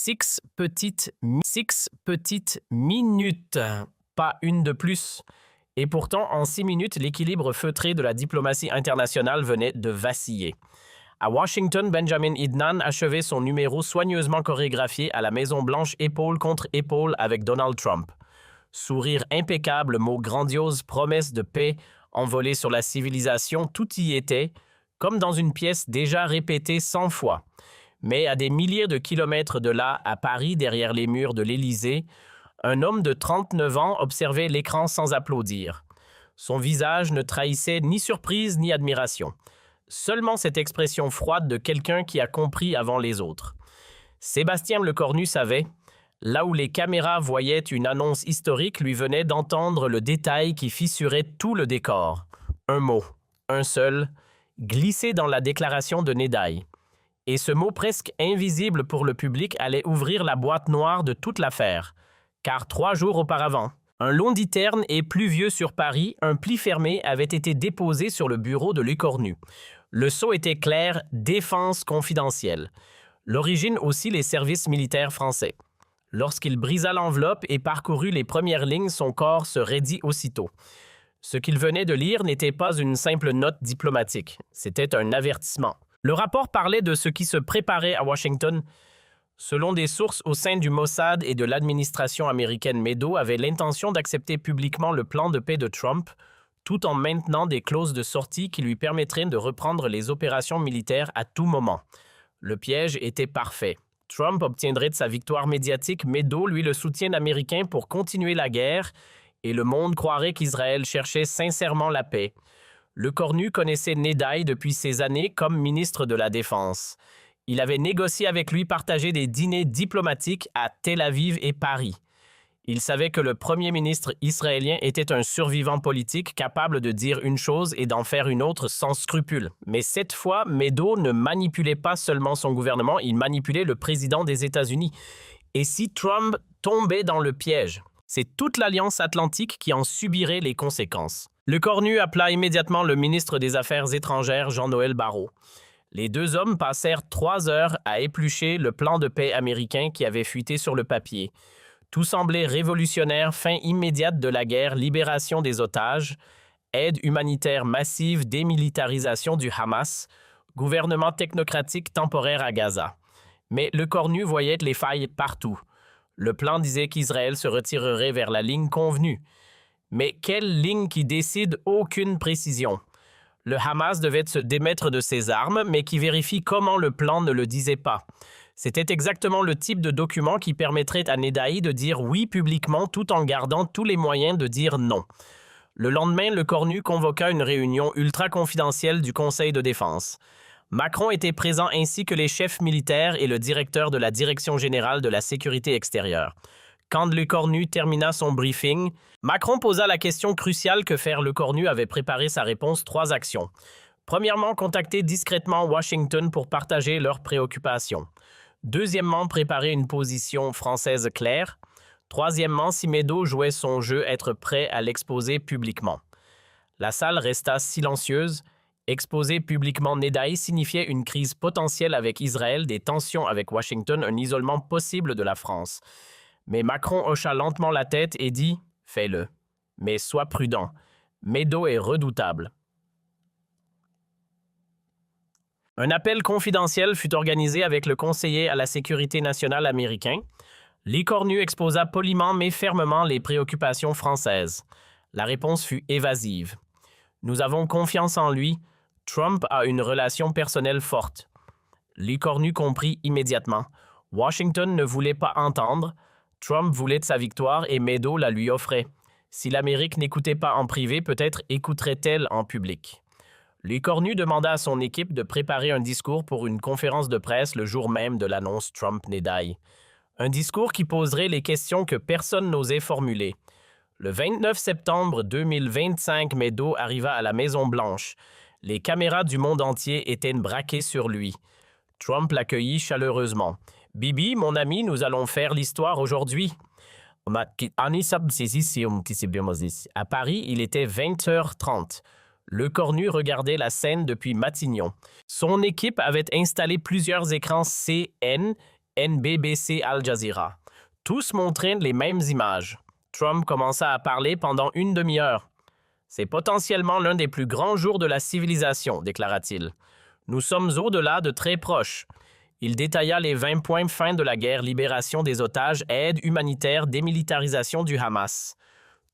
Six petites minutes, pas une de plus. Et pourtant, en 6 minutes, l'équilibre feutré de la diplomatie internationale venait de vaciller. À Washington, Benjamin Idnan achevait son numéro soigneusement chorégraphié à la Maison-Blanche épaule contre épaule avec Donald Trump. Sourire impeccable, mots grandioses, promesses de paix, envolées sur la civilisation, tout y était, comme dans une pièce déjà répétée 100 fois. Mais à des milliers de kilomètres de là, à Paris, derrière les murs de l'Élysée, un homme de 39 ans observait l'écran sans applaudir. Son visage ne trahissait ni surprise ni admiration. Seulement cette expression froide de quelqu'un qui a compris avant les autres. Sébastien Lecornu savait, là où les caméras voyaient une annonce historique, lui venait d'entendre le détail qui fissurait tout le décor. Un mot, un seul, glissé dans la déclaration de Nédaille. Et ce mot presque invisible pour le public allait ouvrir la boîte noire de toute l'affaire. Car 3 jours auparavant, un long d'hiterne et pluvieux sur Paris, un pli fermé avait été déposé sur le bureau de Lecornu. Le sceau était clair, défense confidentielle. L'origine aussi les services militaires français. Lorsqu'il brisa l'enveloppe et parcourut les premières lignes, son corps se raidit aussitôt. Ce qu'il venait de lire n'était pas une simple note diplomatique, c'était un avertissement. Le rapport parlait de ce qui se préparait à Washington. Selon des sources au sein du Mossad et de l'administration américaine, Meadows avait l'intention d'accepter publiquement le plan de paix de Trump, tout en maintenant des clauses de sortie qui lui permettraient de reprendre les opérations militaires à tout moment. Le piège était parfait. Trump obtiendrait de sa victoire médiatique, Meadows, lui, le soutien américain pour continuer la guerre, et le monde croirait qu'Israël cherchait sincèrement la paix. Lecornu connaissait Nédaille depuis ces années comme ministre de la Défense. Il avait négocié avec lui, partagé des dîners diplomatiques à Tel Aviv et Paris. Il savait que le premier ministre israélien était un survivant politique capable de dire une chose et d'en faire une autre sans scrupule. Mais cette fois, Meadows ne manipulait pas seulement son gouvernement, il manipulait le président des États-Unis. Et si Trump tombait dans le piège, c'est toute l'Alliance atlantique qui en subirait les conséquences. Lecornu appela immédiatement le ministre des Affaires étrangères, Jean-Noël Barrot. Les deux hommes passèrent 3 heures à éplucher le plan de paix américain qui avait fuité sur le papier. Tout semblait révolutionnaire, fin immédiate de la guerre, libération des otages, aide humanitaire massive, démilitarisation du Hamas, gouvernement technocratique temporaire à Gaza. Mais Lecornu voyait les failles partout. Le plan disait qu'Israël se retirerait vers la ligne convenue. Mais quelle ligne qui décide aucune précision? Le Hamas devait se démettre de ses armes, mais qui vérifie comment le plan ne le disait pas. C'était exactement le type de document qui permettrait à Nédaille de dire oui publiquement tout en gardant tous les moyens de dire non. Le lendemain, Lecornu convoqua une réunion ultra confidentielle du Conseil de défense. Macron était présent ainsi que les chefs militaires et le directeur de la Direction générale de la sécurité extérieure. Quand Lecornu termina son briefing, Macron posa la question cruciale que faire. Lecornu avait préparé sa réponse 3 actions. Premièrement, contacter discrètement Washington pour partager leurs préoccupations. Deuxièmement, préparer une position française claire. Troisièmement, si Meadows jouait son jeu, être prêt à l'exposer publiquement. La salle resta silencieuse. Exposer publiquement Nédaille signifiait une crise potentielle avec Israël, des tensions avec Washington, un isolement possible de la France. Mais Macron hocha lentement la tête et dit « Fais-le. Mais sois prudent. Meadows est redoutable. » Un appel confidentiel fut organisé avec le conseiller à la sécurité nationale américain. Lecornu exposa poliment mais fermement les préoccupations françaises. La réponse fut évasive. « Nous avons confiance en lui. Trump a une relation personnelle forte. » Lecornu comprit immédiatement. Washington ne voulait pas entendre. Trump voulait de sa victoire et Meadows la lui offrait. Si l'Amérique n'écoutait pas en privé, peut-être écouterait-elle en public. Lecornu demanda à son équipe de préparer un discours pour une conférence de presse le jour même de l'annonce Trump-Nédaille. Un discours qui poserait les questions que personne n'osait formuler. Le 29 septembre 2025, Meadows arriva à la Maison-Blanche. Les caméras du monde entier étaient braquées sur lui. Trump l'accueillit chaleureusement. « Bibi, mon ami, nous allons faire l'histoire aujourd'hui. » À Paris, il était 20h30. Lecornu regardait la scène depuis Matignon. Son équipe avait installé plusieurs écrans CN NBBC Al Jazeera. Tous montraient les mêmes images. Trump commença à parler pendant une demi-heure. C'est potentiellement l'un des plus grands jours de la civilisation, déclara-t-il. Nous sommes au-delà de très proches. Il détailla les 20 points fins de la guerre, libération des otages, aide humanitaire, démilitarisation du Hamas.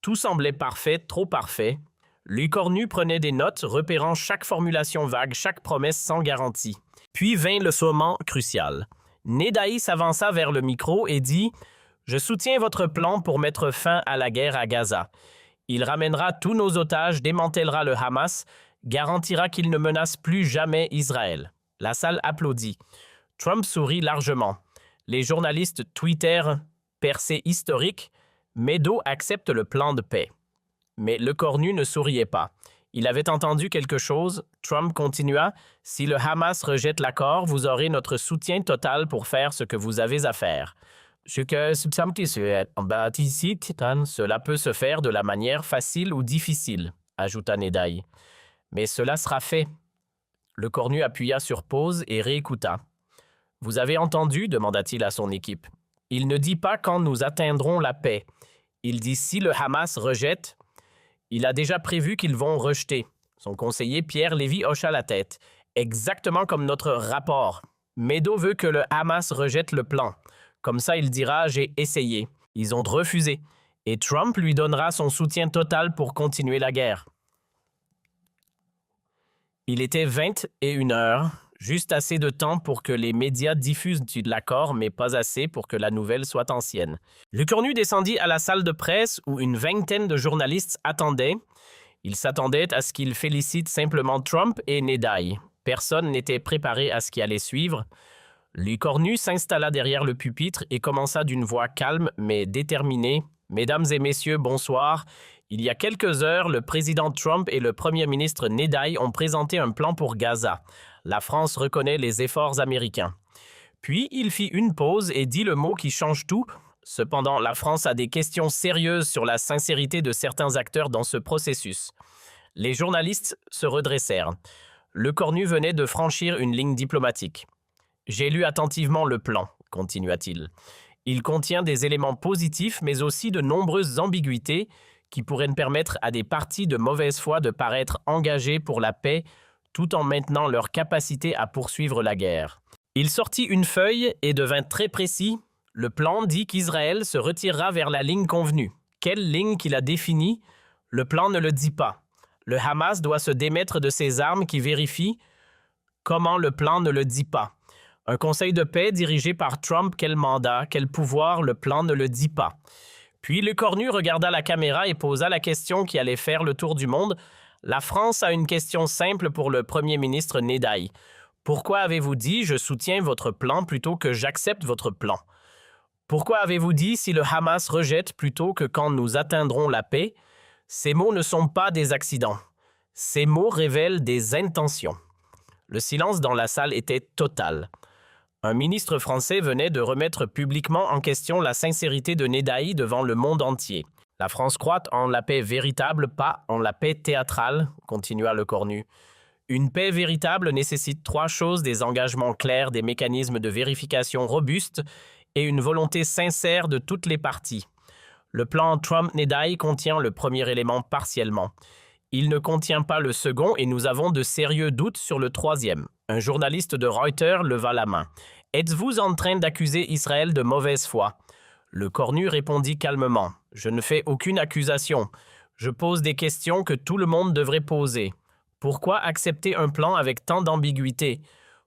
Tout semblait parfait, trop parfait. Louis Cornu prenait des notes, repérant chaque formulation vague, chaque promesse sans garantie. Puis vint le moment crucial. Nedaï s'avança vers le micro et dit « Je soutiens votre plan pour mettre fin à la guerre à Gaza. Il ramènera tous nos otages, démantèlera le Hamas, garantira qu'il ne menace plus jamais Israël. » La salle applaudit. Trump sourit largement. Les journalistes tweetèrent « Percée historique, Meadows accepte le plan de paix. » Mais le Cornu ne souriait pas. Il avait entendu quelque chose. Trump continua « Si le Hamas rejette l'accord, vous aurez notre soutien total pour faire ce que vous avez à faire. » Cela peut se faire de la manière facile ou difficile, ajouta Nedaï. Mais cela sera fait. Le Cornu appuya sur pause et réécouta. « Vous avez entendu ?» demanda-t-il à son équipe. « Il ne dit pas quand nous atteindrons la paix. Il dit si le Hamas rejette. Il a déjà prévu qu'ils vont rejeter. » Son conseiller Pierre Lévy hocha la tête. « Exactement comme notre rapport. Meadows veut que le Hamas rejette le plan. Comme ça, il dira « j'ai essayé ». Ils ont refusé. Et Trump lui donnera son soutien total pour continuer la guerre. Il était 21 heures, juste assez de temps pour que les médias diffusent l'accord, mais pas assez pour que la nouvelle soit ancienne. Le Cornu descendit à la salle de presse où une vingtaine de journalistes attendaient. Il s'attendait à ce qu'il félicite simplement Trump et Nedaï. Personne n'était préparé à ce qui allait suivre. Le Cornu s'installa derrière le pupitre et commença d'une voix calme mais déterminée. « Mesdames et messieurs, bonsoir. Il y a quelques heures, le président Trump et le premier ministre Nedaï ont présenté un plan pour Gaza. La France reconnaît les efforts américains. » Puis il fit une pause et dit le mot qui change tout. Cependant, la France a des questions sérieuses sur la sincérité de certains acteurs dans ce processus. Les journalistes se redressèrent. Le Cornu venait de franchir une ligne diplomatique. « J'ai lu attentivement le plan, » continua-t-il. « Il contient des éléments positifs, mais aussi de nombreuses ambiguïtés qui pourraient permettre à des partis de mauvaise foi de paraître engagés pour la paix tout en maintenant leur capacité à poursuivre la guerre. » Il sortit une feuille et devint très précis. Le plan dit qu'Israël se retirera vers la ligne convenue. Quelle ligne qu'il a définie? Le plan ne le dit pas. Le Hamas doit se démettre de ses armes qui vérifient comment le plan ne le dit pas. Un conseil de paix dirigé par Trump, quel mandat, quel pouvoir, le plan ne le dit pas. Puis le Cornu regarda la caméra et posa la question qui allait faire le tour du monde. La France a une question simple pour le premier ministre Nedaï. Pourquoi avez-vous dit « je soutiens votre plan » plutôt que « j'accepte votre plan » ? Pourquoi avez-vous dit « si le Hamas rejette » plutôt que « quand nous atteindrons la paix » ? Ces mots ne sont pas des accidents. Ces mots révèlent des intentions. Le silence dans la salle était total. Un ministre français venait de remettre publiquement en question la sincérité de Nedaï devant le monde entier. « La France croit en la paix véritable, pas en la paix théâtrale », continua le Cornu. « Une paix véritable nécessite 3 choses, des engagements clairs, des mécanismes de vérification robustes et une volonté sincère de toutes les parties. Le plan Trump-Nedaï contient le premier élément partiellement. Il ne contient pas le second et nous avons de sérieux doutes sur le troisième. » Un journaliste de Reuters leva la main. « Êtes-vous en train d'accuser Israël de mauvaise foi ?» Le Cornu répondit calmement. « Je ne fais aucune accusation. Je pose des questions que tout le monde devrait poser. Pourquoi accepter un plan avec tant d'ambiguïté?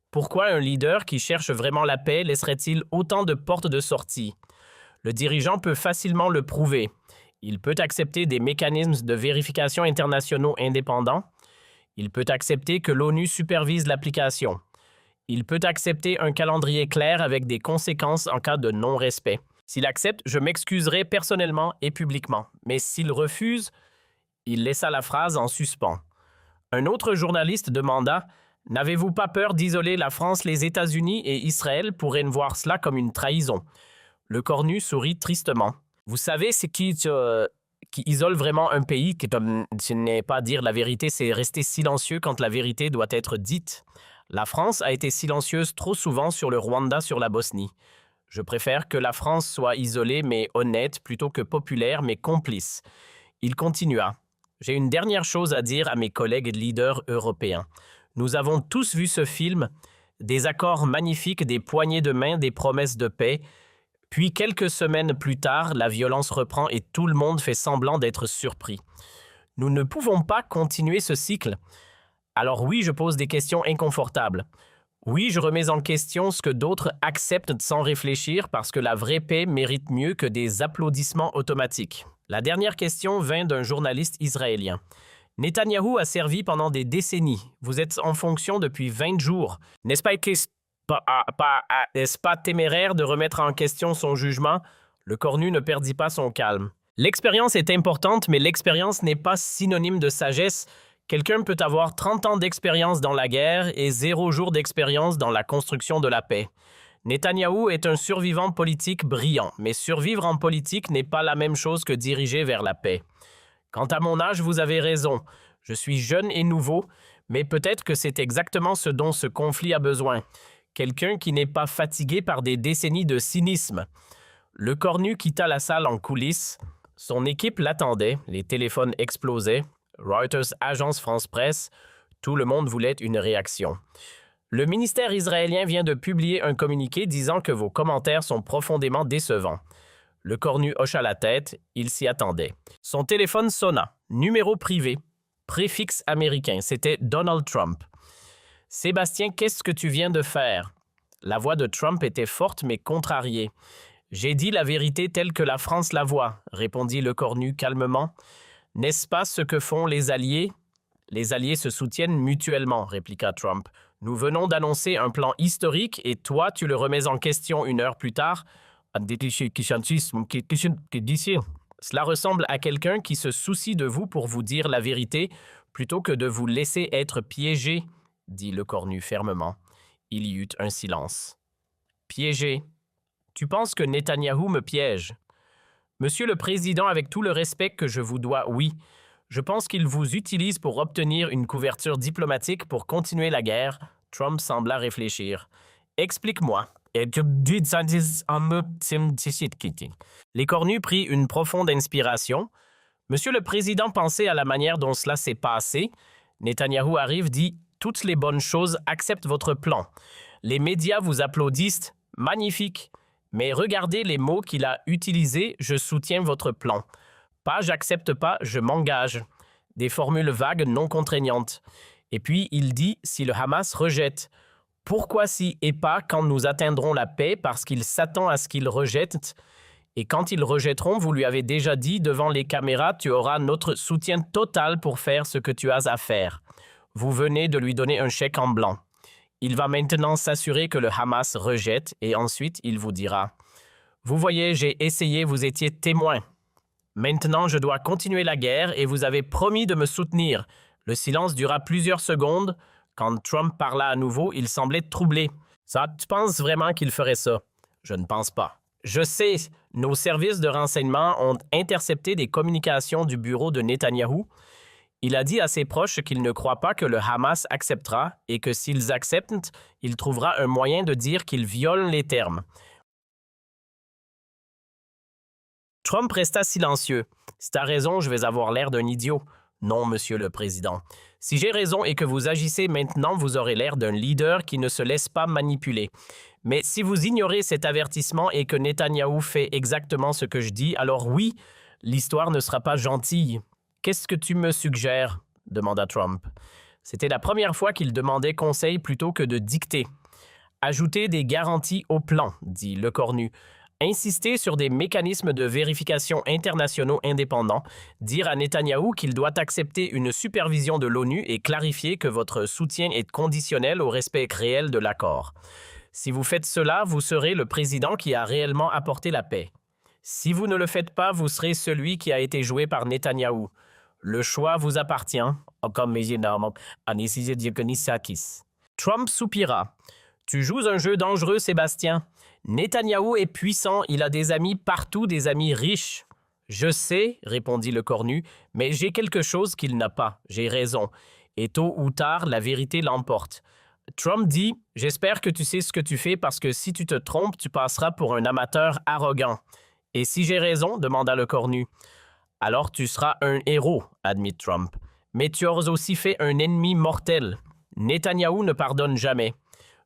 Pourquoi un leader qui cherche vraiment la paix laisserait-il autant de portes de sortie? Le dirigeant peut facilement le prouver. Il peut accepter des mécanismes de vérification internationaux indépendants. Il peut accepter que l'ONU supervise l'application. Il peut accepter un calendrier clair avec des conséquences en cas de non-respect. S'il accepte, je m'excuserai personnellement et publiquement. Mais s'il refuse, il laissa la phrase en suspens. Un autre journaliste demanda « N'avez-vous pas peur d'isoler la France, les États-Unis et Israël pourraient voir cela comme une trahison ?» Le Cornu sourit tristement. « Vous savez ce qui isole vraiment un pays, ce n'est pas dire la vérité, c'est rester silencieux quand la vérité doit être dite. La France a été silencieuse trop souvent sur le Rwanda, sur la Bosnie. Je préfère que la France soit isolée mais honnête plutôt que populaire mais complice. Il continua. J'ai une dernière chose à dire à mes collègues leaders européens. Nous avons tous vu ce film, des accords magnifiques, des poignées de main, des promesses de paix. Puis quelques semaines plus tard, la violence reprend et tout le monde fait semblant d'être surpris. Nous ne pouvons pas continuer ce cycle. Alors oui, je pose des questions inconfortables. Oui, je remets en question ce que d'autres acceptent sans réfléchir parce que la vraie paix mérite mieux que des applaudissements automatiques. La dernière question vint d'un journaliste israélien. Netanyahou a servi pendant des décennies. Vous êtes en fonction depuis 20 jours. N'est-ce pas téméraire de remettre en question son jugement? Le cornu ne perdit pas son calme. L'expérience est importante, mais l'expérience n'est pas synonyme de sagesse. Quelqu'un peut avoir 30 ans d'expérience dans la guerre et 0 jour d'expérience dans la construction de la paix. Netanyahou est un survivant politique brillant, mais survivre en politique n'est pas la même chose que diriger vers la paix. Quant à mon âge, vous avez raison. Je suis jeune et nouveau, mais peut-être que c'est exactement ce dont ce conflit a besoin. Quelqu'un qui n'est pas fatigué par des décennies de cynisme. Le cornu quitta la salle en coulisses. Son équipe l'attendait, les téléphones explosaient. Reuters, Agence France-Presse, tout le monde voulait une réaction. Le ministère israélien vient de publier un communiqué disant que vos commentaires sont profondément décevants. Le cornu hocha la tête, il s'y attendait. Son téléphone sonna. Numéro privé. Préfixe américain. C'était Donald Trump. « Sébastien, qu'est-ce que tu viens de faire? » La voix de Trump était forte mais contrariée. « J'ai dit la vérité telle que la France la voit, » répondit le cornu calmement. « N'est-ce pas ce que font les Alliés? » « Les Alliés se soutiennent mutuellement, » répliqua Trump. « Nous venons d'annoncer un plan historique et toi, tu le remets en question 1 heure plus tard. » Cela ressemble à quelqu'un qui se soucie de vous pour vous dire la vérité plutôt que de vous laisser être piégé, dit le cornu fermement. Il y eut un silence. Piégé. Tu penses que Netanyahou me piège? Monsieur le Président, avec tout le respect que je vous dois, oui. Je pense qu'il vous utilise pour obtenir une couverture diplomatique pour continuer la guerre. Trump sembla réfléchir. Explique-moi. Les cornus prit une profonde inspiration. Monsieur le Président pensait à la manière dont cela s'est passé. Netanyahou arrive, dit « Toutes les bonnes choses acceptent votre plan. Les médias vous applaudissent. Magnifique. Mais regardez les mots qu'il a utilisés. Je soutiens votre plan. Pas j'accepte pas, je m'engage. Des formules vagues non contraignantes. Et puis il dit si le Hamas rejette. Pourquoi si et pas quand nous atteindrons la paix parce qu'il s'attend à ce qu'ils rejettent? Et quand ils rejetteront, vous lui avez déjà dit devant les caméras, tu auras notre soutien total pour faire ce que tu as à faire. Vous venez de lui donner un chèque en blanc. Il va maintenant s'assurer que le Hamas rejette et ensuite il vous dira « Vous voyez, j'ai essayé, vous étiez témoin. Maintenant, je dois continuer la guerre et vous avez promis de me soutenir. » Le silence dura plusieurs secondes. Quand Trump parla à nouveau, il semblait troublé. « Ça, tu penses vraiment qu'il ferait ça? » « Je ne pense pas. »« Je sais, nos services de renseignement ont intercepté des communications du bureau de Netanyahou. Il a dit à ses proches qu'il ne croit pas que le Hamas acceptera et que s'ils acceptent, il trouvera un moyen de dire qu'ils violent les termes. » Trump resta silencieux. « Si t'as raison, je vais avoir l'air d'un idiot. » « Non, Monsieur le Président. Si j'ai raison et que vous agissez maintenant, vous aurez l'air d'un leader qui ne se laisse pas manipuler. Mais si vous ignorez cet avertissement et que Netanyahou fait exactement ce que je dis, alors oui, l'histoire ne sera pas gentille. »« Qu'est-ce que tu me suggères? » demanda Trump. C'était la première fois qu'il demandait conseil plutôt que de dicter. « Ajouter des garanties au plan, » dit le cornu. Insister sur des mécanismes de vérification internationaux indépendants, dire à Netanyahou qu'il doit accepter une supervision de l'ONU et clarifier que votre soutien est conditionnel au respect réel de l'accord. Si vous faites cela, vous serez le président qui a réellement apporté la paix. Si vous ne le faites pas, vous serez celui qui a été joué par Netanyahou. Le choix vous appartient. Trump soupira. « Tu joues un jeu dangereux, Sébastien. Netanyahou est puissant, il a des amis partout, des amis riches. »« Je sais, » répondit le cornu, « mais j'ai quelque chose qu'il n'a pas. J'ai raison. Et tôt ou tard, la vérité l'emporte. » Trump dit « J'espère que tu sais ce que tu fais parce que si tu te trompes, tu passeras pour un amateur arrogant. » « Et si j'ai raison, demanda le cornu. « Alors tu seras un héros, admit Trump. Mais tu as aussi fait un ennemi mortel. Netanyahou ne pardonne jamais.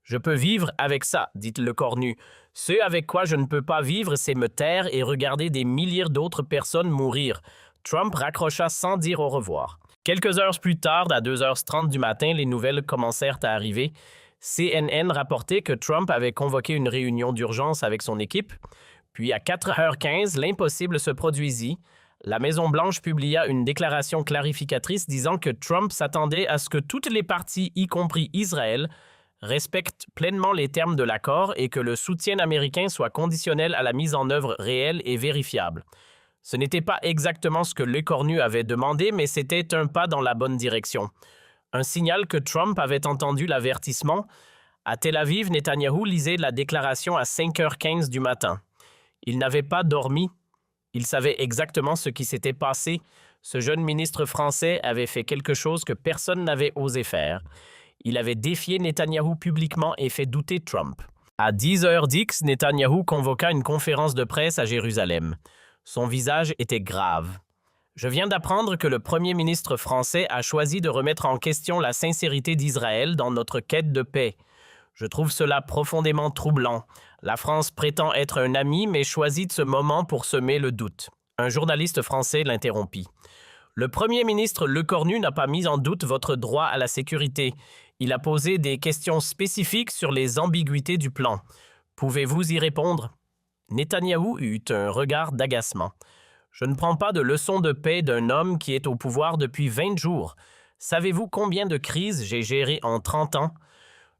Je peux vivre avec ça, dit le cornu. Ce avec quoi je ne peux pas vivre, c'est me taire et regarder des milliers d'autres personnes mourir. Trump raccrocha sans dire au revoir. Quelques heures plus tard, à 2h30 du matin, les nouvelles commencèrent à arriver. CNN rapportait que Trump avait convoqué une réunion d'urgence avec son équipe. Puis à 4h15, l'impossible se produisit. La Maison-Blanche publia une déclaration clarificatrice disant que Trump s'attendait à ce que toutes les parties, y compris Israël, respectent pleinement les termes de l'accord et que le soutien américain soit conditionnel à la mise en œuvre réelle et vérifiable. Ce n'était pas exactement ce que Lecornu avait demandé, mais c'était un pas dans la bonne direction. Un signal que Trump avait entendu l'avertissement. À Tel Aviv, Netanyahou lisait la déclaration à 5h15 du matin. Il n'avait pas dormi. Il savait exactement ce qui s'était passé. Ce jeune ministre français avait fait quelque chose que personne n'avait osé faire. Il avait défié Netanyahou publiquement et fait douter Trump. À 10h10, Netanyahou convoqua une conférence de presse à Jérusalem. Son visage était grave. « Je viens d'apprendre que le premier ministre français a choisi de remettre en question la sincérité d'Israël dans notre quête de paix. Je trouve cela profondément troublant. La France prétend être un ami, mais choisit ce moment pour semer le doute. » Un journaliste français l'interrompit. « Le Premier ministre Lecornu n'a pas mis en doute votre droit à la sécurité. Il a posé des questions spécifiques sur les ambiguïtés du plan. Pouvez-vous y répondre ?» Netanyahou eut un regard d'agacement. « Je ne prends pas de leçon de paix d'un homme qui est au pouvoir depuis 20 jours. Savez-vous combien de crises j'ai gérées en 30 ans ?»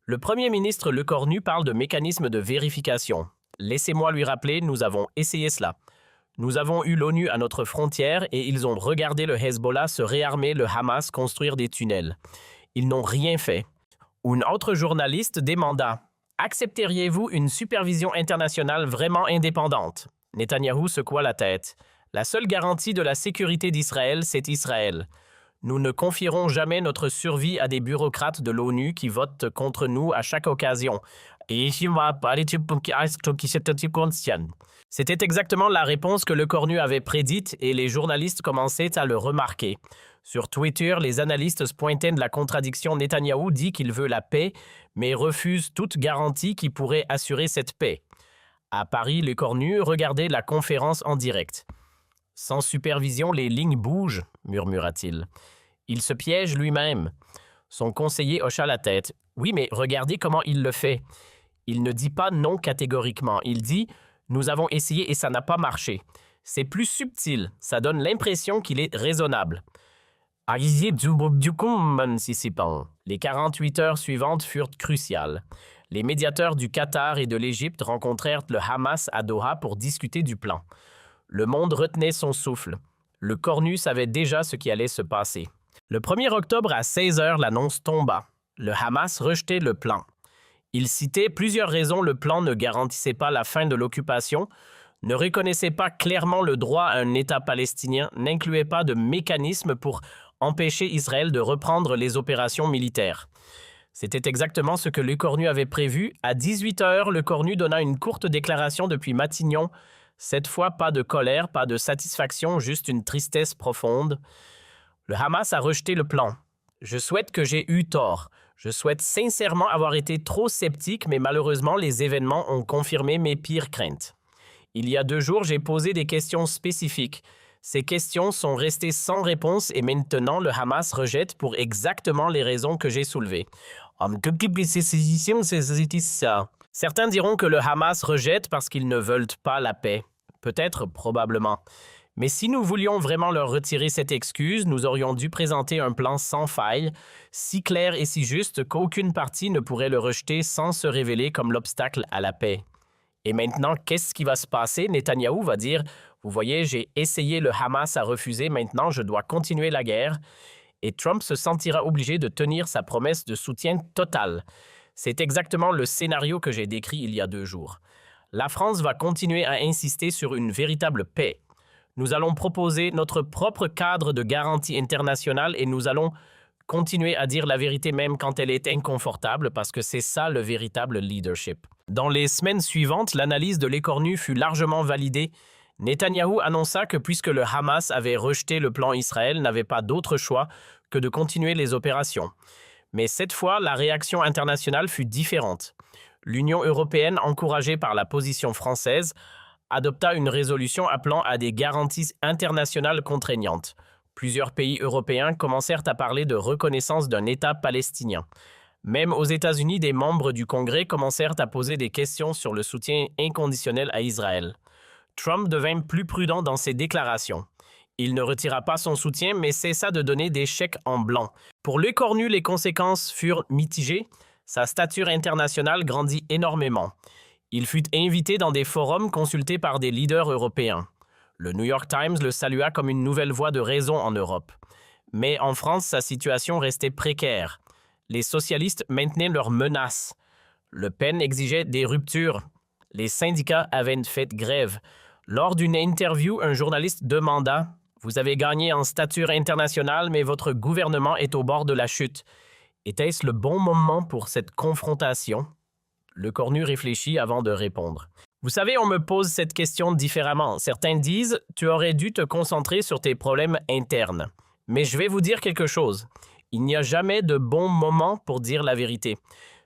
Le Premier ministre Lecornu parle de mécanismes de vérification. Laissez-moi lui rappeler, nous avons essayé cela. Nous avons eu l'ONU à notre frontière et ils ont regardé le Hezbollah se réarmer, le Hamas construire des tunnels. Ils n'ont rien fait. Un autre journaliste demanda « Accepteriez-vous une supervision internationale vraiment indépendante ?» Netanyahou secoua la tête. « La seule garantie de la sécurité d'Israël, c'est Israël. Nous ne confierons jamais notre survie à des bureaucrates de l'ONU qui votent contre nous à chaque occasion. » C'était exactement la réponse que Lecornu avait prédite et les journalistes commençaient à le remarquer. Sur Twitter, les analystes se pointaient de la contradiction. Netanyahou dit qu'il veut la paix, mais refuse toute garantie qui pourrait assurer cette paix. À Paris, Lecornu regardait la conférence en direct. « Sans supervision, les lignes bougent, » murmura-t-il. Il se piège lui-même. Son conseiller hocha la tête. « Oui, mais regardez comment il le fait. » Il ne dit pas non catégoriquement. Il dit « Nous avons essayé et ça n'a pas marché. » C'est plus subtil. Ça donne l'impression qu'il est raisonnable. Les 48 heures suivantes furent cruciales. Les médiateurs du Qatar et de l'Égypte rencontrèrent le Hamas à Doha pour discuter du plan. Le monde retenait son souffle. Le cornu savait déjà ce qui allait se passer. Le 1er octobre à 16h, l'annonce tomba. Le Hamas rejetait le plan. Il citait plusieurs raisons. Le plan ne garantissait pas la fin de l'occupation, ne reconnaissait pas clairement le droit à un État palestinien, n'incluait pas de mécanisme pour empêcher Israël de reprendre les opérations militaires. C'était exactement ce que Lecornu avait prévu. À 18h, Lecornu donna une courte déclaration depuis Matignon. Cette fois, pas de colère, pas de satisfaction, juste une tristesse profonde. Le Hamas a rejeté le plan. Je souhaite que j'ai eu tort. Je souhaite sincèrement avoir été trop sceptique, mais malheureusement, les événements ont confirmé mes pires craintes. Il y a 2 jours, j'ai posé des questions spécifiques. Ces questions sont restées sans réponse et maintenant le Hamas rejette pour exactement les raisons que j'ai soulevées. Certains diront que le Hamas rejette parce qu'ils ne veulent pas la paix. Peut-être, probablement. Mais si nous voulions vraiment leur retirer cette excuse, nous aurions dû présenter un plan sans faille, si clair et si juste qu'aucune partie ne pourrait le rejeter sans se révéler comme l'obstacle à la paix. Et maintenant, qu'est-ce qui va se passer? Netanyahou va dire « Vous voyez, j'ai essayé, le Hamas a refusé, maintenant je dois continuer la guerre. » Et Trump se sentira obligé de tenir sa promesse de soutien total. C'est exactement le scénario que j'ai décrit il y a 2 jours. La France va continuer à insister sur une véritable paix. Nous allons proposer notre propre cadre de garantie internationale et nous allons Continuer à dire la vérité même quand elle est inconfortable parce que c'est ça le véritable leadership. Dans les semaines suivantes, l'analyse de l'écornu fut largement validée. Netanyahou annonça que puisque le Hamas avait rejeté le plan Israël, n'avait pas d'autre choix que de continuer les opérations. Mais cette fois, la réaction internationale fut différente. L'Union européenne, encouragée par la position française, adopta une résolution appelant à des garanties internationales contraignantes. Plusieurs pays européens commencèrent à parler de reconnaissance d'un État palestinien. Même aux États-Unis, des membres du Congrès commencèrent à poser des questions sur le soutien inconditionnel à Israël. Trump devint plus prudent dans ses déclarations. Il ne retira pas son soutien, mais cessa de donner des chèques en blanc. Pour l'écornu, les conséquences furent mitigées. Sa stature internationale grandit énormément. Il fut invité dans des forums consultés par des leaders européens. Le New York Times le salua comme une nouvelle voie de raison en Europe. Mais en France, sa situation restait précaire. Les socialistes maintenaient leurs menaces. Le Pen exigeait des ruptures. Les syndicats avaient fait grève. Lors d'une interview, un journaliste demanda « Vous avez gagné en stature internationale, mais votre gouvernement est au bord de la chute. Était-ce le bon moment pour cette confrontation ?» L'écornu réfléchit avant de répondre. Vous savez, on me pose cette question différemment. Certains disent « Tu aurais dû te concentrer sur tes problèmes internes. » Mais je vais vous dire quelque chose. Il n'y a jamais de bon moment pour dire la vérité.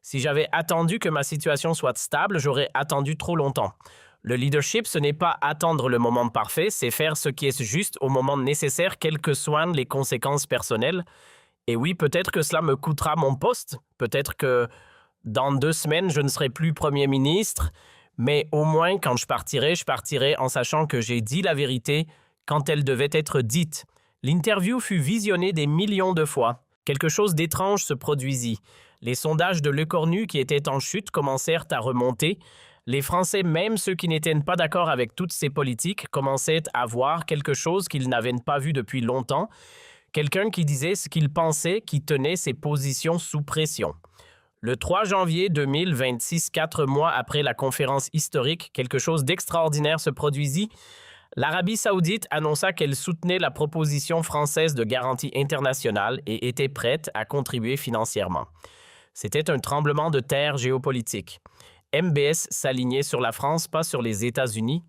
Si j'avais attendu que ma situation soit stable, j'aurais attendu trop longtemps. Le leadership, ce n'est pas attendre le moment parfait, c'est faire ce qui est juste au moment nécessaire, quelles que soient les conséquences personnelles. Et oui, peut-être que cela me coûtera mon poste. Peut-être que dans 2 semaines, je ne serai plus Premier ministre. Mais au moins, quand je partirai en sachant que j'ai dit la vérité quand elle devait être dite. L'interview fut visionnée des millions de fois. Quelque chose d'étrange se produisit. Les sondages de l'écornu qui étaient en chute commencèrent à remonter. Les Français, même ceux qui n'étaient pas d'accord avec toutes ces politiques, commençaient à voir quelque chose qu'ils n'avaient pas vu depuis longtemps. Quelqu'un qui disait ce qu'il pensait, qui tenait ses positions sous pression. Le 3 janvier 2026, 4 mois après la conférence historique, quelque chose d'extraordinaire se produisit. L'Arabie saoudite annonça qu'elle soutenait la proposition française de garantie internationale et était prête à contribuer financièrement. C'était un tremblement de terre géopolitique. MBS s'alignait sur la France, pas sur les États-Unis.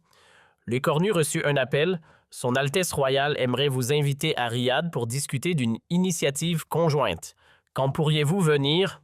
L'écornu reçut un appel. Son Altesse royale aimerait vous inviter à Riyad pour discuter d'une initiative conjointe. Quand pourriez-vous venir?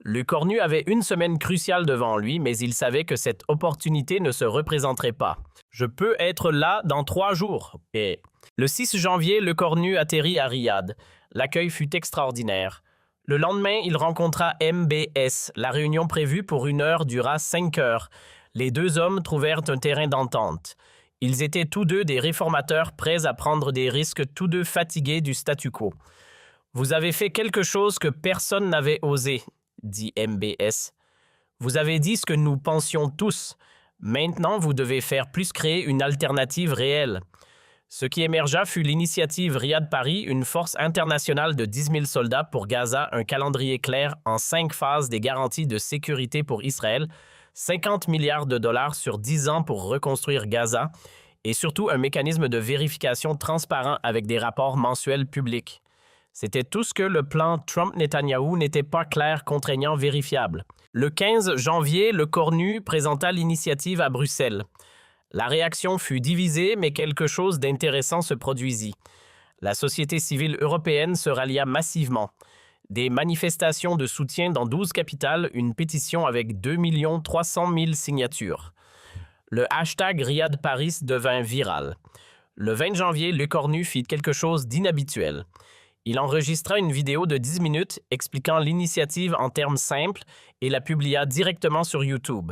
L'écornu avait une semaine cruciale devant lui, mais il savait que cette opportunité ne se représenterait pas. Je peux être là dans 3 jours. Et le 6 janvier, l'écornu atterrit à Riyad. L'accueil fut extraordinaire. Le lendemain, il rencontra MBS. La réunion prévue pour 1 heure dura 5 heures. Les 2 hommes trouvèrent un terrain d'entente. Ils étaient tous deux des réformateurs prêts à prendre des risques, tous deux fatigués du statu quo. « Vous avez fait quelque chose que personne n'avait osé », dit MBS. « Vous avez dit ce que nous pensions tous. Maintenant, vous devez faire plus créer une alternative réelle. » Ce qui émergea fut l'initiative Riyad-Paris, une force internationale de 10 000 soldats pour Gaza, un calendrier clair en 5 phases des garanties de sécurité pour Israël, 50 milliards de dollars sur 10 ans pour reconstruire Gaza et surtout un mécanisme de vérification transparent avec des rapports mensuels publics. C'était tout ce que le plan Trump-Netanyahou n'était pas clair, contraignant, vérifiable. Le 15 janvier, l'écornu présenta l'initiative à Bruxelles. La réaction fut divisée, mais quelque chose d'intéressant se produisit. La société civile européenne se rallia massivement. Des manifestations de soutien dans 12 capitales, une pétition avec 2 300 000 signatures. Le hashtag Riyad-Paris devint viral. Le 20 janvier, l'écornu fit quelque chose d'inhabituel. Il enregistra une vidéo de 10 minutes expliquant l'initiative en termes simples et la publia directement sur YouTube.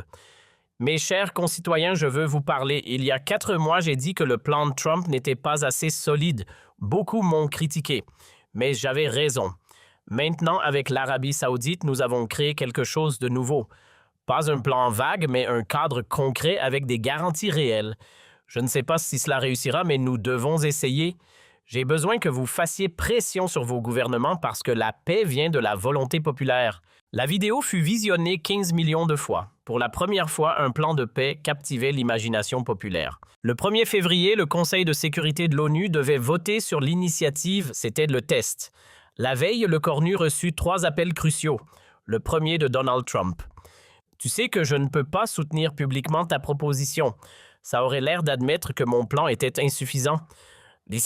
Mes chers concitoyens, je veux vous parler. Il y a 4 mois, j'ai dit que le plan de Trump n'était pas assez solide. Beaucoup m'ont critiqué, mais j'avais raison. Maintenant, avec l'Arabie saoudite, nous avons créé quelque chose de nouveau. Pas un plan vague, mais un cadre concret avec des garanties réelles. Je ne sais pas si cela réussira, mais nous devons essayer. J'ai besoin que vous fassiez pression sur vos gouvernements parce que la paix vient de la volonté populaire. La vidéo fut visionnée 15 millions de fois. Pour la première fois, un plan de paix captivait l'imagination populaire. Le 1er février, le Conseil de sécurité de l'ONU devait voter sur l'initiative, c'était le test. La veille, le cornu reçut 3 appels cruciaux. Le premier de Donald Trump. « Tu sais que je ne peux pas soutenir publiquement ta proposition. Ça aurait l'air d'admettre que mon plan était insuffisant. » Le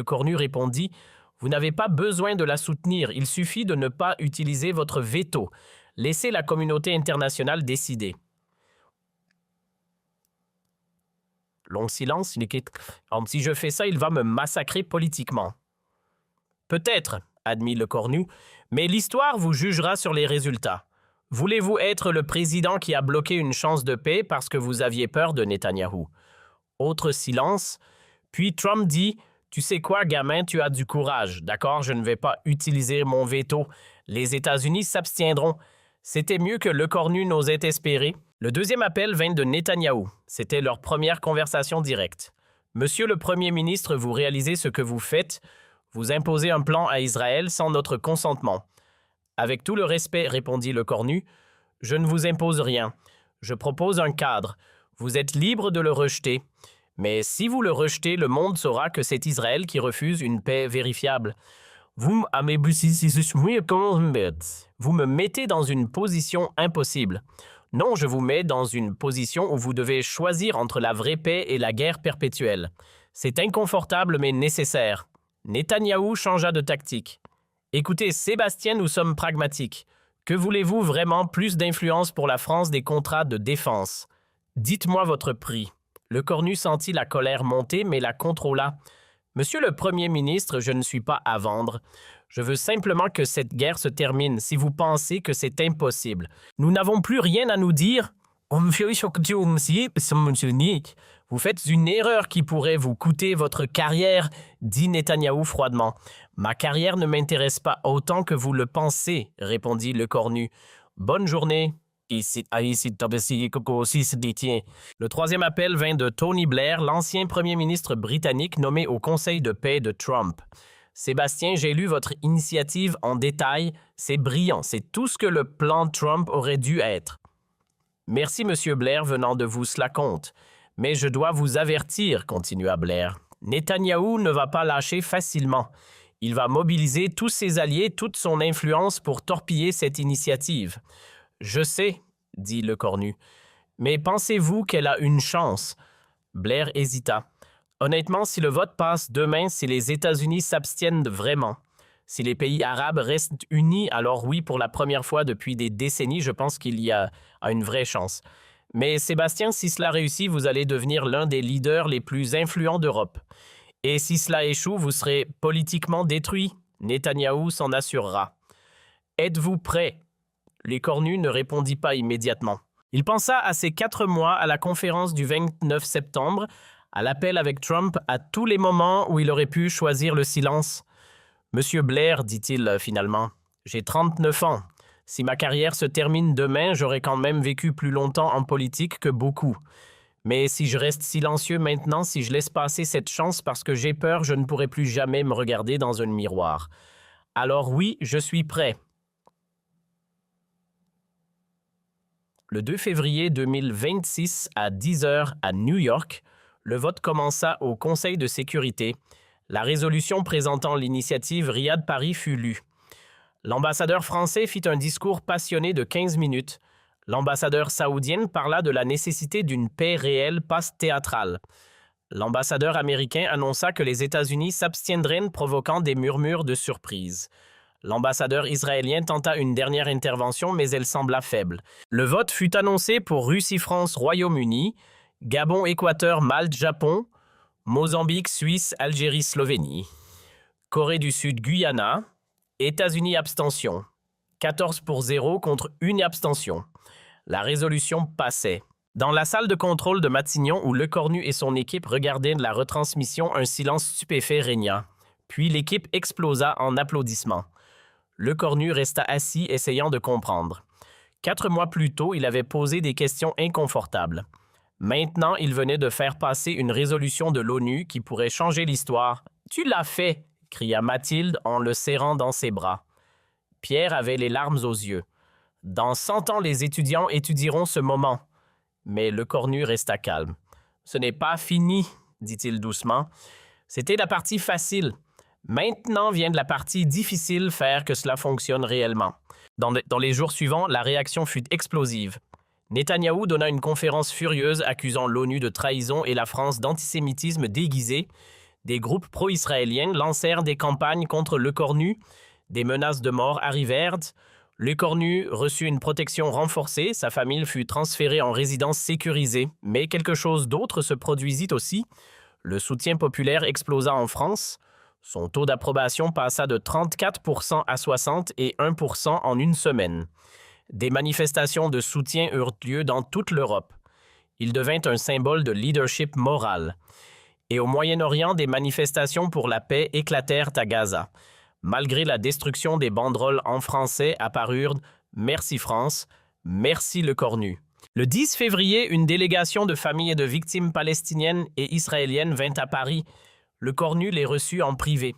cornu répondit « Vous n'avez pas besoin de la soutenir. Il suffit de ne pas utiliser votre veto. Laissez la communauté internationale décider. » Long silence. Si je fais ça, il va me massacrer politiquement. Peut-être, admit le cornu, mais l'histoire vous jugera sur les résultats. Voulez-vous être le président qui a bloqué une chance de paix parce que vous aviez peur de Netanyahou? Autre silence. Puis Trump dit « Tu sais quoi, gamin, tu as du courage. D'accord, je ne vais pas utiliser mon veto. Les États-Unis s'abstiendront. » C'était mieux que le cornu n'osait espérer. Le deuxième appel vint de Netanyahou. C'était leur première conversation directe. « Monsieur le Premier ministre, vous réalisez ce que vous faites? Vous imposez un plan à Israël sans notre consentement. » « Avec tout le respect, répondit le cornu, je ne vous impose rien. Je propose un cadre. Vous êtes libre de le rejeter. Mais si vous le rejetez, le monde saura que c'est Israël qui refuse une paix vérifiable. Vous me mettez dans une position impossible. Non, je vous mets dans une position où vous devez choisir entre la vraie paix et la guerre perpétuelle. C'est inconfortable mais nécessaire. » Netanyahou changea de tactique. Écoutez, Sébastien, nous sommes pragmatiques. Que voulez-vous vraiment plus d'influence pour la France des contrats de défense? Dites-moi votre prix. Le cornu sentit la colère monter, mais la contrôla. Monsieur le Premier ministre, je ne suis pas à vendre. Je veux simplement que cette guerre se termine si vous pensez que c'est impossible. Nous n'avons plus rien à nous dire. Vous faites une erreur qui pourrait vous coûter votre carrière, dit Netanyahou froidement. Ma carrière ne m'intéresse pas autant que vous le pensez, répondit le cornu. Bonne journée. Le troisième appel vint de Tony Blair, l'ancien premier ministre britannique nommé au Conseil de paix de Trump. Sébastien, j'ai lu votre initiative en détail. C'est brillant, c'est tout ce que le plan Trump aurait dû être. Merci, Monsieur Blair, venant de vous, cela compte. Mais je dois vous avertir, continua Blair. Netanyahou ne va pas lâcher facilement. Il va mobiliser tous ses alliés, toute son influence pour torpiller cette initiative. Je sais, dit le cornu. Mais pensez-vous qu'elle a une chance? Blair hésita. Honnêtement, si le vote passe demain, si les États-Unis s'abstiennent vraiment, si les pays arabes restent unis, alors oui, pour la première fois depuis des décennies, je pense qu'il y a une vraie chance. Mais Sébastien, si cela réussit, vous allez devenir l'un des leaders les plus influents d'Europe. Et si cela échoue, vous serez politiquement détruit. Netanyahou s'en assurera. Êtes-vous prêt? Les cornus ne répondit pas immédiatement. Il pensa à ces 4 mois à la conférence du 29 septembre, à l'appel avec Trump, à tous les moments où il aurait pu choisir le silence. Monsieur Blair, dit-il finalement, j'ai 39 ans. Si ma carrière se termine demain, j'aurai quand même vécu plus longtemps en politique que beaucoup. Mais si je reste silencieux maintenant, si je laisse passer cette chance parce que j'ai peur, je ne pourrai plus jamais me regarder dans un miroir. Alors oui, je suis prêt. Le 2 février 2026 à 10h à New York, le vote commença au Conseil de sécurité. La résolution présentant l'initiative Riyad-Paris fut lue. L'ambassadeur français fit un discours passionné de 15 minutes. L'ambassadeur saoudienne parla de la nécessité d'une paix réelle, pas théâtrale. L'ambassadeur américain annonça que les États-Unis s'abstiendraient, provoquant des murmures de surprise. L'ambassadeur israélien tenta une dernière intervention, mais elle sembla faible. Le vote fut annoncé pour Russie-France-Royaume-Uni, Gabon-Équateur, Malte-Japon, Mozambique, Suisse, Algérie, Slovénie, Corée du Sud, Guyana, États-Unis, abstention. 14-0 contre 1 abstention. La résolution passait. Dans la salle de contrôle de Matignon où Lecornu et son équipe regardaient la retransmission, un silence stupéfait régna. Puis l'équipe explosa en applaudissements. Lecornu resta assis, essayant de comprendre. 4 mois plus tôt, il avait posé des questions inconfortables. Maintenant, il venait de faire passer une résolution de l'ONU qui pourrait changer l'histoire. « Tu l'as fait !» cria Mathilde en le serrant dans ses bras. Pierre avait les larmes aux yeux. « Dans 100 ans, les étudiants étudieront ce moment. » Mais Lecornu resta calme. « Ce n'est pas fini, dit-il doucement. C'était la partie facile. Maintenant vient de la partie difficile, faire que cela fonctionne réellement. Dans les jours suivants, la réaction fut explosive. Netanyahou donna une conférence furieuse accusant l'ONU de trahison et la France d'antisémitisme déguisé. Des groupes pro-israéliens lancèrent des campagnes contre Le Cornu. Des menaces de mort arrivèrent. Le Cornu reçut une protection renforcée. Sa famille fut transférée en résidence sécurisée. Mais quelque chose d'autre se produisit aussi. Le soutien populaire explosa en France. Son taux d'approbation passa de 34% à 60% et 1% en une semaine. Des manifestations de soutien eurent lieu dans toute l'Europe. Il devint un symbole de leadership moral. Et au Moyen-Orient, des manifestations pour la paix éclatèrent à Gaza. Malgré la destruction des banderoles en français apparurent « Merci France »,« Merci Le Cornu ». Le 10 février, une délégation de familles de victimes palestiniennes et israéliennes vint à Paris. Le Cornu les reçut en privé.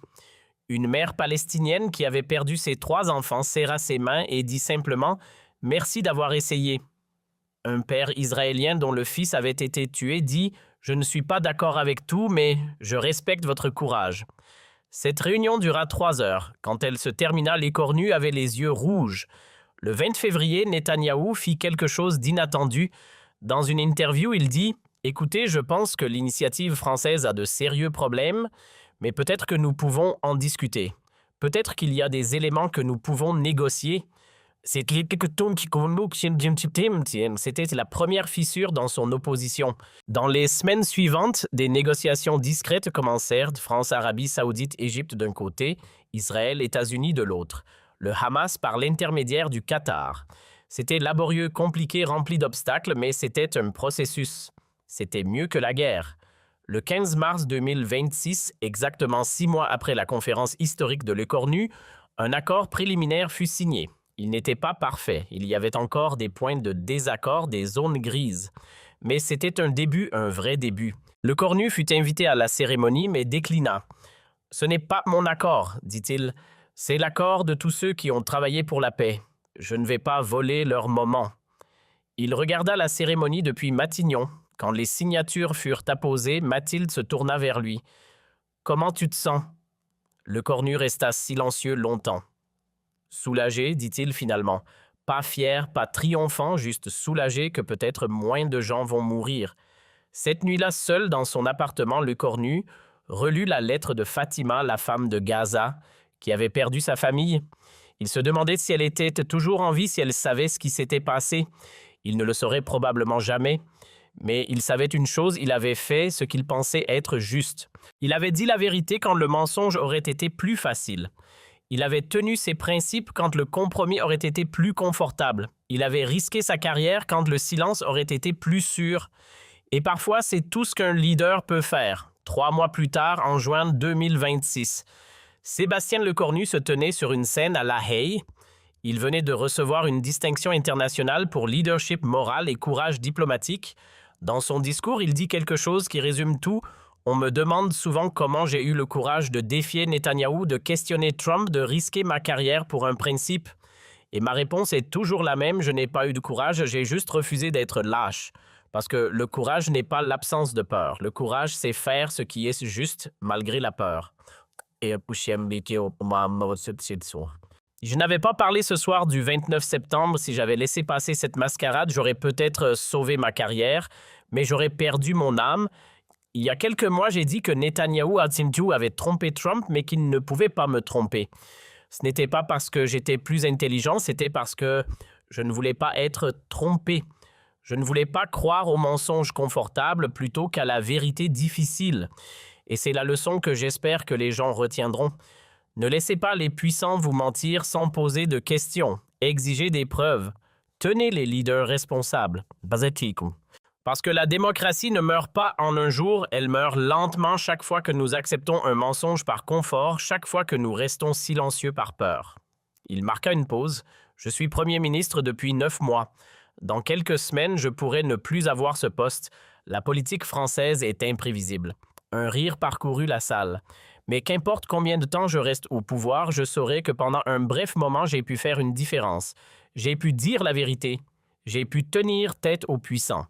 Une mère palestinienne qui avait perdu ses 3 enfants serra ses mains et dit simplement « Merci d'avoir essayé ». Un père israélien dont le fils avait été tué dit « Je ne suis pas d'accord avec tout, mais je respecte votre courage ». Cette réunion dura 3 heures. Quand elle se termina, les Cornus avaient les yeux rouges. Le 20 février, Netanyahou fit quelque chose d'inattendu. Dans une interview, il dit « Écoutez, je pense que l'initiative française a de sérieux problèmes, mais peut-être que nous pouvons en discuter. Peut-être qu'il y a des éléments que nous pouvons négocier. » C'était la première fissure dans son opposition. Dans les semaines suivantes, des négociations discrètes commencèrent, France, Arabie Saoudite, Égypte d'un côté, Israël, États-Unis de l'autre. Le Hamas par l'intermédiaire du Qatar. C'était laborieux, compliqué, rempli d'obstacles, mais c'était un processus. C'était mieux que la guerre. Le 15 mars 2026, exactement 6 mois après la conférence historique de Le Cornu, un accord préliminaire fut signé. Il n'était pas parfait. Il y avait encore des points de désaccord, des zones grises. Mais c'était un début, un vrai début. Le Cornu fut invité à la cérémonie, mais déclina. « Ce n'est pas mon accord, dit-il. C'est l'accord de tous ceux qui ont travaillé pour la paix. Je ne vais pas voler leur moment. » Il regarda la cérémonie depuis Matignon. Quand les signatures furent apposées, Mathilde se tourna vers lui. « Comment tu te sens ?» Le Cornu resta silencieux longtemps. « Soulagé, dit-il finalement. Pas fier, pas triomphant, juste soulagé que peut-être moins de gens vont mourir. » Cette nuit-là, seul dans son appartement, Le Cornu relut la lettre de Fatima, la femme de Gaza, qui avait perdu sa famille. Il se demandait si elle était toujours en vie, si elle savait ce qui s'était passé. Il ne le saurait probablement jamais. Mais il savait une chose, il avait fait ce qu'il pensait être juste. Il avait dit la vérité quand le mensonge aurait été plus facile. Il avait tenu ses principes quand le compromis aurait été plus confortable. Il avait risqué sa carrière quand le silence aurait été plus sûr. Et parfois, c'est tout ce qu'un leader peut faire. 3 mois plus tard, en juin 2026, Sébastien Le Cornu se tenait sur une scène à La Haye. Il venait de recevoir une distinction internationale pour leadership moral et courage diplomatique. Dans son discours, il dit quelque chose qui résume tout. On me demande souvent comment j'ai eu le courage de défier Netanyahou, de questionner Trump, de risquer ma carrière pour un principe. Et ma réponse est toujours la même, je n'ai pas eu de courage, j'ai juste refusé d'être lâche. Parce que le courage n'est pas l'absence de peur. Le courage, c'est faire ce qui est juste malgré la peur. Je n'avais pas parlé ce soir du 29 septembre. Si j'avais laissé passer cette mascarade, j'aurais peut-être sauvé ma carrière, mais j'aurais perdu mon âme. Il y a quelques mois, j'ai dit que Netanyahou avait trompé Trump, mais qu'il ne pouvait pas me tromper. Ce n'était pas parce que j'étais plus intelligent, c'était parce que je ne voulais pas être trompé. Je ne voulais pas croire aux mensonges confortables plutôt qu'à la vérité difficile. Et c'est la leçon que j'espère que les gens retiendront. Ne laissez pas les puissants vous mentir sans poser de questions. Exigez des preuves. Tenez les leaders responsables. Parce que la démocratie ne meurt pas en un jour, elle meurt lentement chaque fois que nous acceptons un mensonge par confort, chaque fois que nous restons silencieux par peur. Il marqua une pause. Je suis Premier ministre depuis 9 mois. Dans quelques semaines, je pourrais ne plus avoir ce poste. La politique française est imprévisible. Un rire parcourut la salle. Mais qu'importe combien de temps je reste au pouvoir, je saurai que pendant un bref moment, j'ai pu faire une différence. J'ai pu dire la vérité. J'ai pu tenir tête aux puissants.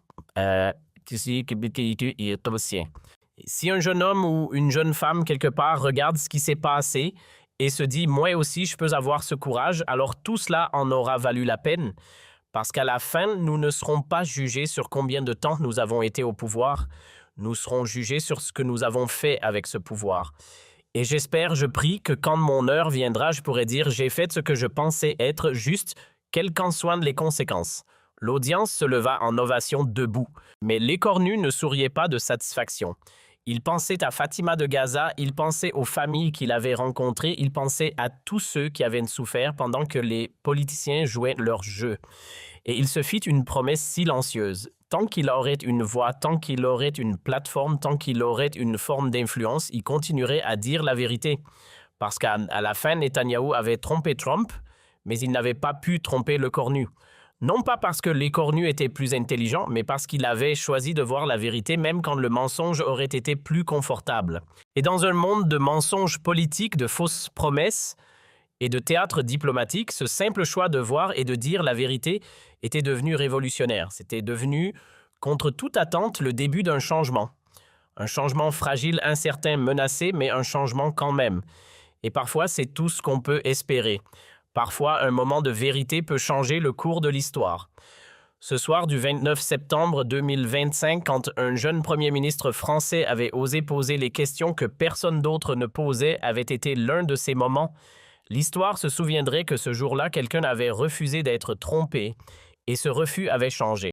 Si un jeune homme ou une jeune femme quelque part regarde ce qui s'est passé et se dit « moi aussi je peux avoir ce courage », alors tout cela en aura valu la peine. Parce qu'à la fin, nous ne serons pas jugés sur combien de temps nous avons été au pouvoir. Nous serons jugés sur ce que nous avons fait avec ce pouvoir. Et j'espère, je prie, que quand mon heure viendra, je pourrai dire « j'ai fait ce que je pensais être juste, quelles qu'en soient les conséquences ». L'audience se leva en ovation debout, mais l'écornu ne souriait pas de satisfaction. Il pensait à Fatima de Gaza, il pensait aux familles qu'il avait rencontrées, il pensait à tous ceux qui avaient souffert pendant que les politiciens jouaient leur jeu. Et il se fit une promesse silencieuse. Tant qu'il aurait une voix, tant qu'il aurait une plateforme, tant qu'il aurait une forme d'influence, il continuerait à dire la vérité. Parce qu'à la fin, Netanyahou avait trompé Trump, mais il n'avait pas pu tromper le cornu. Non pas parce que l'écornu était plus intelligent, mais parce qu'il avait choisi de voir la vérité même quand le mensonge aurait été plus confortable. Et dans un monde de mensonges politiques, de fausses promesses et de théâtre diplomatique, ce simple choix de voir et de dire la vérité était devenu révolutionnaire. C'était devenu, contre toute attente, le début d'un changement. Un changement fragile, incertain, menacé, mais un changement quand même. Et parfois, c'est tout ce qu'on peut espérer. Parfois, un moment de vérité peut changer le cours de l'histoire. Ce soir du 29 septembre 2025, quand un jeune premier ministre français avait osé poser les questions que personne d'autre ne posait, avait été l'un de ces moments. L'histoire se souviendrait que ce jour-là, quelqu'un avait refusé d'être trompé, et ce refus avait changé.